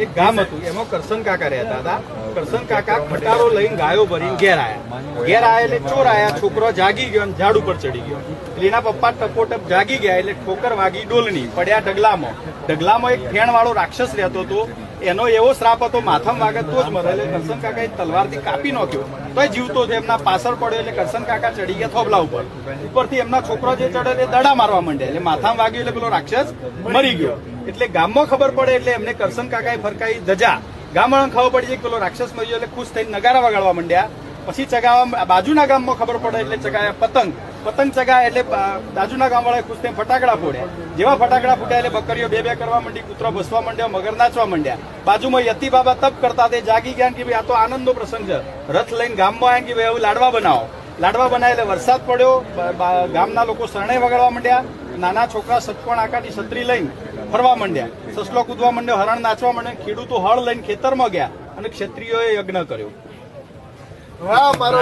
એક ગામ હતું, એમાં કરશન કાકા રહેતા હતા. કરશન કાકા ખટારો લઈને ગાયો ભરીને ઘેર આયા એટલે ચોર આયા. છોકરો જાગી ગયો અને ઝાડ ઉપર ચડી ગયો. એટલે એના પપ્પા ટપોટપ જાગી ગયા એટલે ઠોકર વાગી ડોલની, પડ્યા ઢગલામાં એક ફેણ વાળો રાક્ષસ રહેતો હતો. એનો એવો શ્રાપ હતો, માથામાં વાગે તો જ મરે. એટલે કરશન કાકાએ તલવારથી કાપી નાખ્યો તોય જીવતો છે. એમના પાછળ પડ્યો એટલે કરશન કાકા ચડી ગયા થોબલા ઉપરથી એમના છોકરો જે ચડે તે દડા મારવા માંડ્યા. એટલે માથામાં વાગ્યું એટલે પેલો રાક્ષસ મરી ગયો. એટલે ગામમાં ખબર પડે એટલે એમને કરશન કાકાએ ફરકાઈ ધજા. ગામવાળાને ખબર પડી કે પેલો રાક્ષસ મર્યો એટલે ખુશ થઈને નગારા વગાડવા માંડ્યા. પછી ચગાવવા બાજુના ગામમાં ખબર પડે એટલે ચગાયા પતંગ ચગાય એટલે બાજુના ગામવાળાએ ખુશ થઈને ફટાકડા ફોડ્યા. જેવા ફટાકડા ફૂટ્યા એટલે બકરીઓ બે કરવા માંડી, કૂતરો ભસવા માંડ્યો, મગર નાચવા માંડ્યા. બાજુમાં યતી બાબા તપ કરતા તે જાગી ગયા કે ભાઈ આ તો આનંદનો પ્રસંગ છે. રથ લઈને ગામમાં આવ્યા કે ભાઈ હવે લાડવા બનાવો. લાડવા બનાવે એટલે વરસાદ પડ્યો, ગામના લોકો શરણે વગાડવા માંડ્યા. નાના છોકરા સટકોણ આકાટી છત્રી લઈને ફરવા માંડ્યા. સસલો કૂદવા માંડ્યો, હરણ નાચવા માંડ્યા. ખેડૂતો હળ લઈને ખેતરમાં ગયા અને ક્ષત્રિયોએ યજ્ઞ કર્યો. વાહ મારો